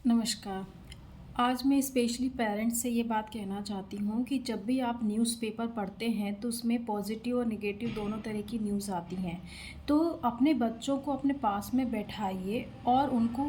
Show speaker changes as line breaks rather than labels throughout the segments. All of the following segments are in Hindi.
नमस्कार। आज मैं स्पेशली पेरेंट्स से ये बात कहना चाहती हूँ कि जब भी आप न्यूज़पेपर पढ़ते हैं तो उसमें पॉजिटिव और नेगेटिव दोनों तरह की न्यूज़ आती हैं। तो अपने बच्चों को अपने पास में बैठाइए और उनको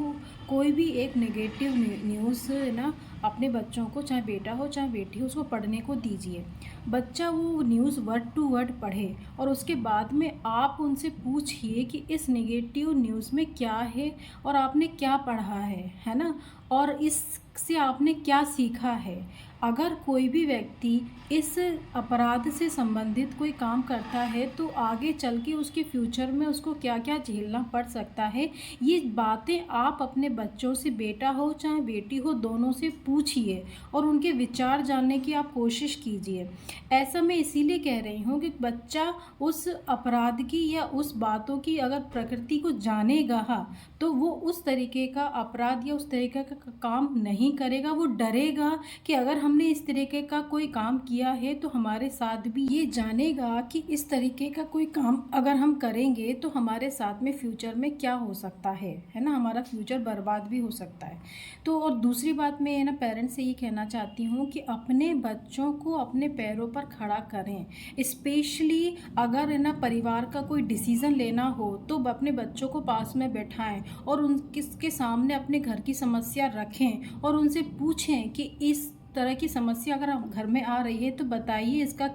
कोई भी एक नेगेटिव न्यूज़ ना अपने बच्चों को, चाहे बेटा हो चाहे बेटी हो, उसको पढ़ने को दीजिए। बच्चा वो न्यूज़ वर्ड टू वर्ड पढ़े और उसके बाद में आप उनसे पूछिए कि इस नेगेटिव न्यूज़ में क्या है और आपने क्या पढ़ा है ना? और इससे आपने क्या सीखा है। अगर कोई भी व्यक्ति इस अपराध से संबंधित कोई काम करता है तो आगे चल के उसके फ्यूचर में उसको क्या-क्या झेलना पड़ सकता है, ये बातें आप अपने बच्चों से, बेटा हो चाहे बेटी हो, दोनों से पूछिए और उनके विचार जानने की आप कोशिश कीजिए। ऐसा मैं इसीलिए कह रही हूँ कि बच्चा उस अपराध की या उस बातों की अगर प्रकृति को जानेगा तो वो उस तरीके का अपराध या उस तरीके का काम नहीं करेगा। वो डरेगा कि अगर हमने इस तरीके का कोई काम किया है तो हमारे साथ भी, ये जानेगा कि इस तरीके का कोई काम अगर हम करेंगे तो हमारे साथ में फ्यूचर में क्या हो सकता है ना? हमारा फ्यूचर बर्बाद भी हो सकता है। तो और दूसरी बात मैं ना पेरेंट्स से ये कहना चाहती हूँ कि अपने बच्चों को अपने पैरों पर खड़ा करें। स्पेशली अगर है ना परिवार का कोई डिसीज़न लेना हो तो अपने बच्चों को पास में बैठाएँ और उनके सामने अपने घर की समस्या रखें और उनसे पूछें कि इस तरह की समस्या अगर आप घर में आ रही है तो बताइए इसका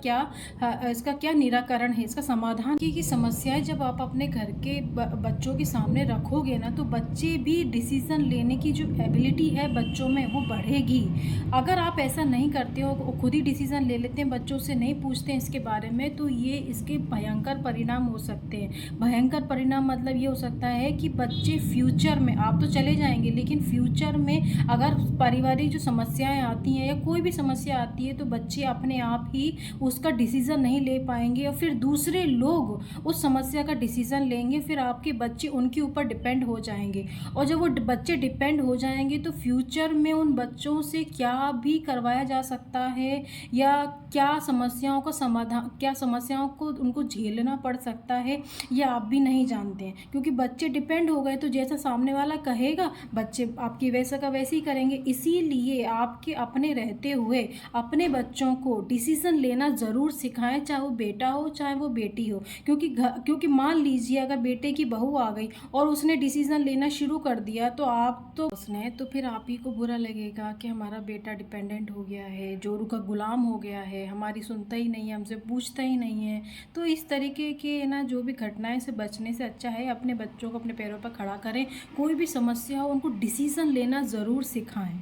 क्या निराकरण है, इसका समाधान की समस्याएं जब आप अपने घर के बच्चों के सामने रखोगे ना तो बच्चे भी डिसीज़न लेने की जो एबिलिटी है बच्चों में वो बढ़ेगी। अगर आप ऐसा नहीं करते हो, खुद ही डिसीज़न ले लेते हैं, बच्चों से नहीं पूछते हैं इसके बारे में, तो ये इसके भयंकर परिणाम हो सकते हैं। भयंकर परिणाम मतलब ये हो सकता है कि बच्चे फ्यूचर में, आप तो चले जाएंगे लेकिन फ्यूचर में अगर पारिवारिक जो समस्याएं आती हैं या कोई भी समस्या आती है तो बच्चे अपने आप ही उसका डिसीज़न नहीं ले पाएंगे और फिर दूसरे लोग उस समस्या का डिसीज़न लेंगे, फिर आपके बच्चे उनके ऊपर डिपेंड हो जाएंगे। और जब वो बच्चे डिपेंड हो जाएंगे तो फ्यूचर में उन बच्चों से क्या भी करवाया जा सकता है या क्या समस्याओं का समाधान, क्या समस्याओं को उनको झेलना पड़ सकता है, ये आप भी नहीं जानते हैं। क्योंकि बच्चे डिपेंड हो गए तो जैसा सामने वाला कहेगा बच्चे आपकी वैसा का वैसे ही करेंगे। इसीलिए आपके अपने रहते हुए अपने बच्चों को डिसीज़न लेना ज़रूर सिखाएं, चाहे वो बेटा हो चाहे वो बेटी हो। क्योंकि मान लीजिए अगर बेटे की बहू आ गई और उसने डिसीज़न लेना शुरू कर दिया तो फिर आप ही को बुरा लगेगा कि हमारा बेटा डिपेंडेंट हो गया है, जोरू का गुलाम हो गया है, हमारी सुनता ही नहीं है, हमसे पूछता ही नहीं है। तो इस तरीके के ना जो भी घटनाएं से बचने से अच्छा है अपने बच्चों को अपने पैरों पर खड़ा करें। कोई भी समस्या हो उनको डिसीज़न लेना ज़रूर सिखाएं।